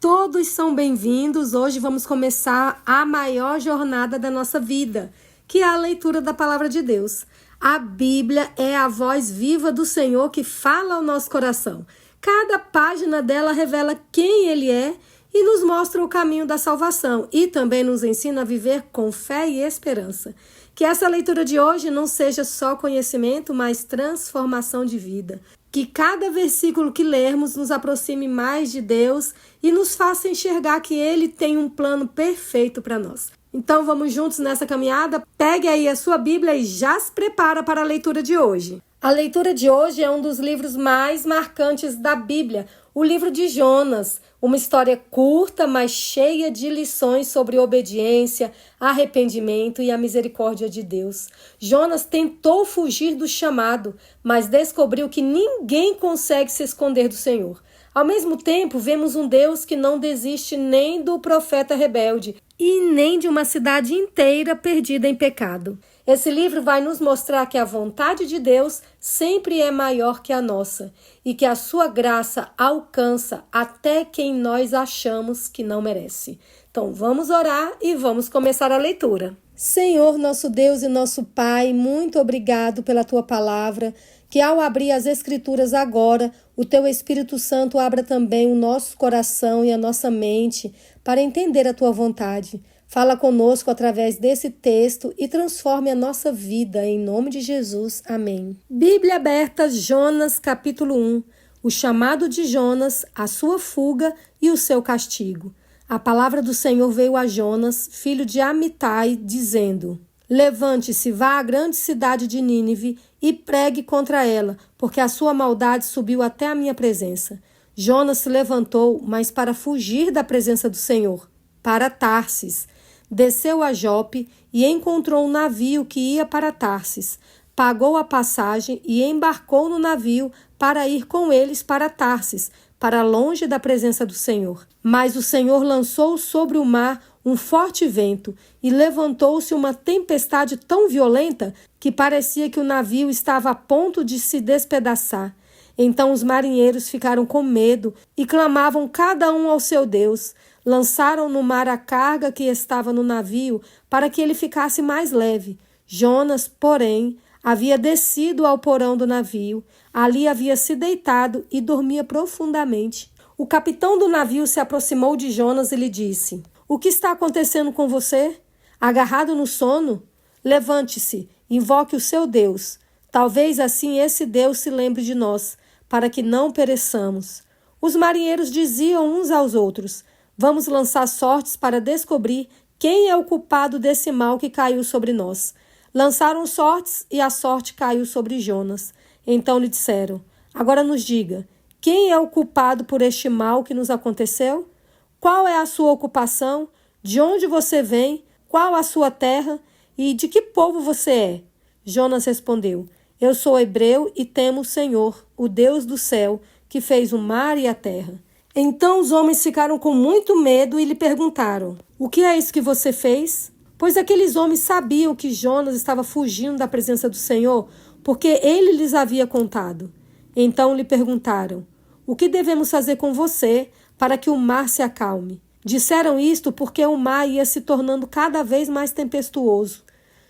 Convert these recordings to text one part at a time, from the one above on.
Todos são bem-vindos. Hoje vamos começar a maior jornada da nossa vida, que é a leitura da Palavra de Deus. A Bíblia é a voz viva do Senhor que fala ao nosso coração. Cada página dela revela quem Ele é e nos mostra o caminho da salvação e também nos ensina a viver com fé e esperança. Que essa leitura de hoje não seja só conhecimento, mas transformação de vida. Que cada versículo que lermos nos aproxime mais de Deus e nos faça enxergar que Ele tem um plano perfeito para nós. Então vamos juntos nessa caminhada? Pegue aí a sua Bíblia e já se prepara para a leitura de hoje. A leitura de hoje é um dos livros mais marcantes da Bíblia, o livro de Jonas. Uma história curta, mas cheia de lições sobre obediência, arrependimento e a misericórdia de Deus. Jonas tentou fugir do chamado, mas descobriu que ninguém consegue se esconder do Senhor. Ao mesmo tempo, vemos um Deus que não desiste nem do profeta rebelde e nem de uma cidade inteira perdida em pecado. Esse livro vai nos mostrar que a vontade de Deus sempre é maior que a nossa e que a sua graça alcança até quem nós achamos que não merece. Então vamos orar e vamos começar a leitura. Senhor, nosso Deus e nosso Pai, muito obrigado pela tua palavra, que ao abrir as Escrituras agora, o teu Espírito Santo abra também o nosso coração e a nossa mente para entender a tua vontade. Fala conosco através desse texto e transforme a nossa vida, em nome de Jesus. Amém. Bíblia aberta, Jonas, capítulo 1. O chamado de Jonas, a sua fuga e o seu castigo. A palavra do Senhor veio a Jonas, filho de Amitai, dizendo: Levante-se, vá à grande cidade de Nínive e pregue contra ela, porque a sua maldade subiu até a minha presença. Jonas se levantou, mas para fugir da presença do Senhor, para Tarsis. Desceu a Jope e encontrou um navio que ia para Tarsis. Pagou a passagem e embarcou no navio para ir com eles para Tarsis, para longe da presença do Senhor. Mas o Senhor lançou sobre o mar um forte vento e levantou-se uma tempestade tão violenta que parecia que o navio estava a ponto de se despedaçar. Então os marinheiros ficaram com medo e clamavam cada um ao seu Deus. Lançaram no mar a carga que estava no navio para que ele ficasse mais leve. Jonas, porém, havia descido ao porão do navio. Ali havia se deitado e dormia profundamente. O capitão do navio se aproximou de Jonas e lhe disse: O que está acontecendo com você? Agarrado no sono? Levante-se, invoque o seu Deus. Talvez assim esse Deus se lembre de nós, para que não pereçamos. Os marinheiros diziam uns aos outros: Vamos lançar sortes para descobrir quem é o culpado desse mal que caiu sobre nós. Lançaram sortes e a sorte caiu sobre Jonas. Então lhe disseram: Agora nos diga, quem é o culpado por este mal que nos aconteceu? Qual é a sua ocupação? De onde você vem? Qual a sua terra? E de que povo você é? Jonas respondeu: Eu sou hebreu e temo o Senhor, o Deus do céu, que fez o mar e a terra. Então os homens ficaram com muito medo e lhe perguntaram: O que é isso que você fez? Pois aqueles homens sabiam que Jonas estava fugindo da presença do Senhor, porque ele lhes havia contado. Então lhe perguntaram: O que devemos fazer com você para que o mar se acalme? Disseram isto porque o mar ia se tornando cada vez mais tempestuoso.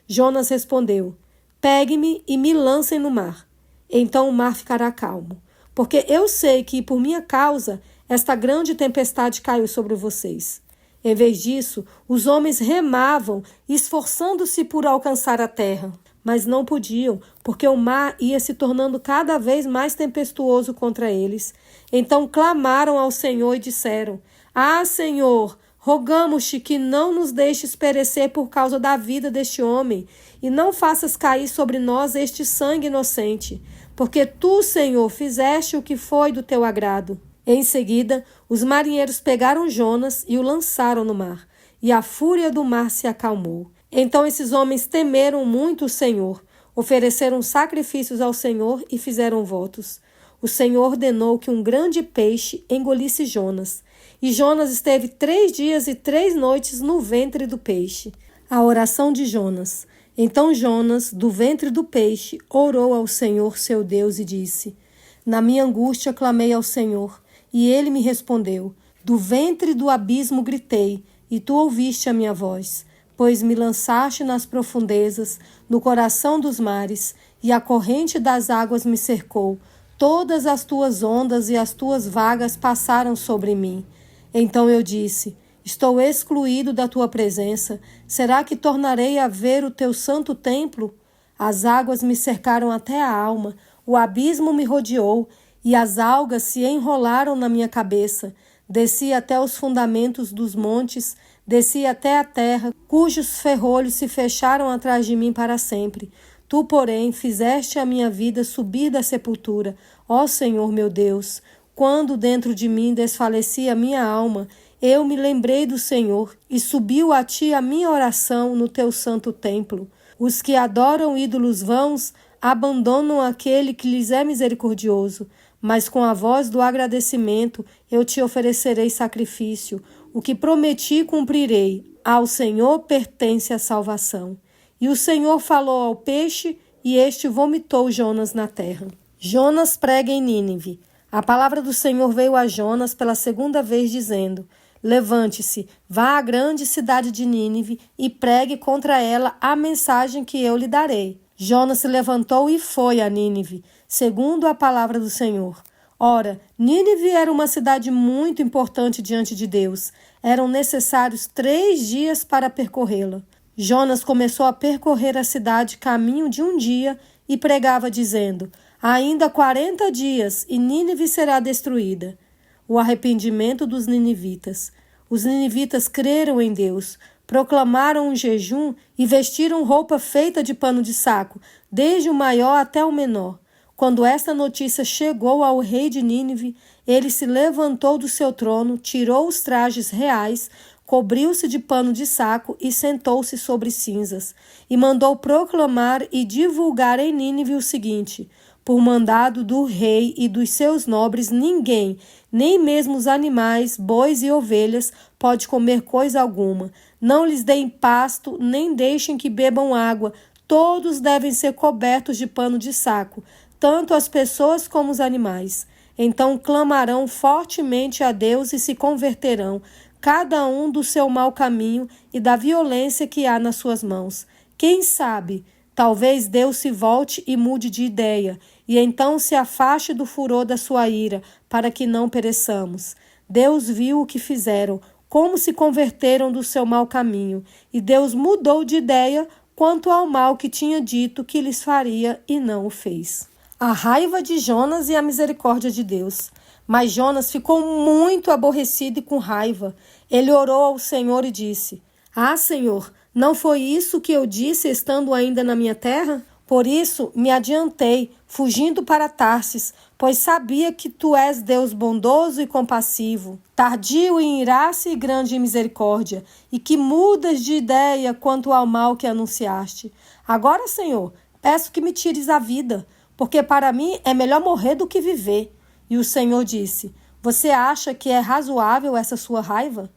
Jonas respondeu: Pegue-me e me lancem no mar. Então o mar ficará calmo, porque eu sei que por minha causa esta grande tempestade caiu sobre vocês. Em vez disso, os homens remavam, esforçando-se por alcançar a terra. Mas não podiam, porque o mar ia se tornando cada vez mais tempestuoso contra eles. Então clamaram ao Senhor e disseram: Ah, Senhor, rogamos-te que não nos deixes perecer por causa da vida deste homem, e não faças cair sobre nós este sangue inocente, porque tu, Senhor, fizeste o que foi do teu agrado. Em seguida, os marinheiros pegaram Jonas e o lançaram no mar, e a fúria do mar se acalmou. Então esses homens temeram muito o Senhor, ofereceram sacrifícios ao Senhor e fizeram votos. O Senhor ordenou que um grande peixe engolisse Jonas, e Jonas esteve 3 dias e 3 noites no ventre do peixe. A oração de Jonas. Então Jonas, do ventre do peixe, orou ao Senhor seu Deus e disse: Na minha angústia clamei ao Senhor, e ele me respondeu. Do ventre do abismo gritei, e tu ouviste a minha voz, pois me lançaste nas profundezas, no coração dos mares, e a corrente das águas me cercou. Todas as tuas ondas e as tuas vagas passaram sobre mim. Então eu disse: estou excluído da tua presença. Será que tornarei a ver o teu santo templo? As águas me cercaram até a alma, o abismo me rodeou, e as algas se enrolaram na minha cabeça. Desci até os fundamentos dos montes, desci até a terra, cujos ferrolhos se fecharam atrás de mim para sempre. Tu, porém, fizeste a minha vida subir da sepultura, ó Senhor meu Deus. Quando dentro de mim desfalecia a minha alma, eu me lembrei do Senhor, e subiu a ti a minha oração no teu santo templo. Os que adoram ídolos vãos abandonam aquele que lhes é misericordioso, mas com a voz do agradecimento eu te oferecerei sacrifício. O que prometi cumprirei. Ao Senhor pertence a salvação. E o Senhor falou ao peixe, e este vomitou Jonas na terra. Jonas prega em Nínive. A palavra do Senhor veio a Jonas pela segunda vez, dizendo: levante-se, vá à grande cidade de Nínive e pregue contra ela a mensagem que eu lhe darei. Jonas se levantou e foi a Nínive, segundo a palavra do Senhor. Ora, Nínive era uma cidade muito importante diante de Deus. Eram necessários 3 dias para percorrê-la. Jonas começou a percorrer a cidade caminho de um dia e pregava dizendo: ainda 40 dias e Nínive será destruída. O arrependimento dos ninivitas. Os ninivitas creram em Deus, proclamaram um jejum e vestiram roupa feita de pano de saco, desde o maior até o menor. Quando esta notícia chegou ao rei de Nínive, ele se levantou do seu trono, tirou os trajes reais, cobriu-se de pano de saco e sentou-se sobre cinzas, e mandou proclamar e divulgar em Nínive o seguinte: por mandado do rei e dos seus nobres, ninguém, nem mesmo os animais, bois e ovelhas, pode comer coisa alguma. Não lhes deem pasto, nem deixem que bebam água. Todos devem ser cobertos de pano de saco, tanto as pessoas como os animais. Então clamarão fortemente a Deus e se converterão, cada um do seu mau caminho e da violência que há nas suas mãos. Quem sabe, talvez Deus se volte e mude de ideia, e então se afaste do furor da sua ira, para que não pereçamos. Deus viu o que fizeram, como se converteram do seu mau caminho, e Deus mudou de ideia quanto ao mal que tinha dito que lhes faria e não o fez. A raiva de Jonas e a misericórdia de Deus. Mas Jonas ficou muito aborrecido e com raiva. Ele orou ao Senhor e disse: ah, Senhor, não foi isso que eu disse estando ainda na minha terra? Por isso me adiantei, fugindo para Tarsis, pois sabia que tu és Deus bondoso e compassivo, tardio em irar-se e grande em misericórdia, e que mudas de ideia quanto ao mal que anunciaste. Agora, Senhor, peço que me tires a vida, porque para mim é melhor morrer do que viver. E o Senhor disse: você acha que é razoável essa sua raiva?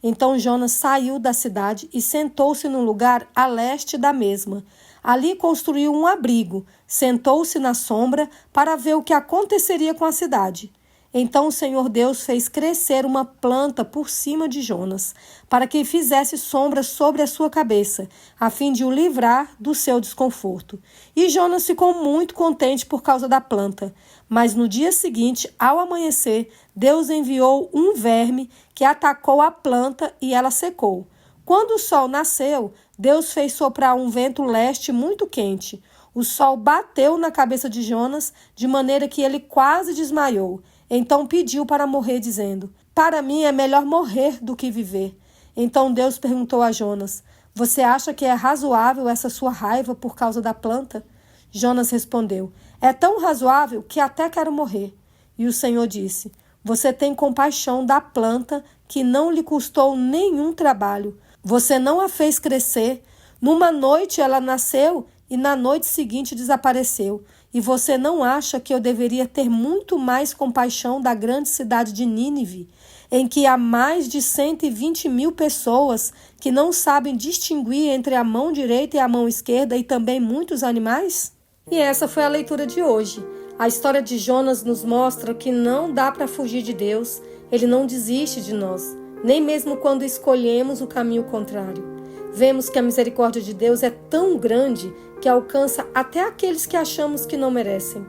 Então Jonas saiu da cidade e sentou-se num lugar a leste da mesma. Ali construiu um abrigo, sentou-se na sombra para ver o que aconteceria com a cidade. Então o Senhor Deus fez crescer uma planta por cima de Jonas, para que fizesse sombra sobre a sua cabeça, a fim de o livrar do seu desconforto. E Jonas ficou muito contente por causa da planta. Mas no dia seguinte, ao amanhecer, Deus enviou um verme que atacou a planta e ela secou. Quando o sol nasceu, Deus fez soprar um vento leste muito quente. O sol bateu na cabeça de Jonas, de maneira que ele quase desmaiou. Então pediu para morrer, dizendo: para mim é melhor morrer do que viver. Então Deus perguntou a Jonas: você acha que é razoável essa sua raiva por causa da planta? Jonas respondeu: é tão razoável que até quero morrer. E o Senhor disse: você tem compaixão da planta que não lhe custou nenhum trabalho. Você não a fez crescer. Numa noite ela nasceu e na noite seguinte desapareceu. E você não acha que eu deveria ter muito mais compaixão da grande cidade de Nínive, em que há mais de 120.000 pessoas que não sabem distinguir entre a mão direita e a mão esquerda e também muitos animais? E essa foi a leitura de hoje. A história de Jonas nos mostra que não dá para fugir de Deus Ele não desiste de nós, nem mesmo quando escolhemos o caminho contrário. Vemos que a misericórdia de Deus é tão grande que alcança até aqueles que achamos que não merecem.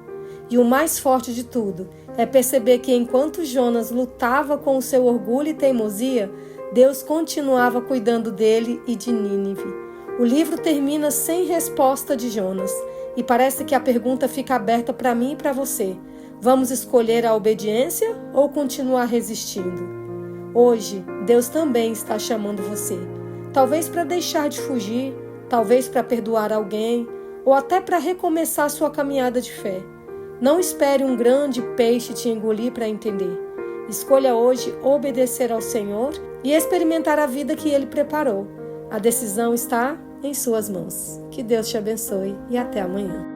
E o mais forte de tudo é perceber que enquanto Jonas lutava com o seu orgulho e teimosia, Deus continuava cuidando dele e de Nínive. O livro termina sem resposta de Jonas e parece que a pergunta fica aberta para mim e para você. Vamos escolher a obediência ou continuar resistindo? Hoje, Deus também está chamando você. Talvez para deixar de fugir, talvez para perdoar alguém, ou até para recomeçar sua caminhada de fé. Não espere um grande peixe te engolir para entender. Escolha hoje obedecer ao Senhor e experimentar a vida que Ele preparou. A decisão está em suas mãos. Que Deus te abençoe e até amanhã.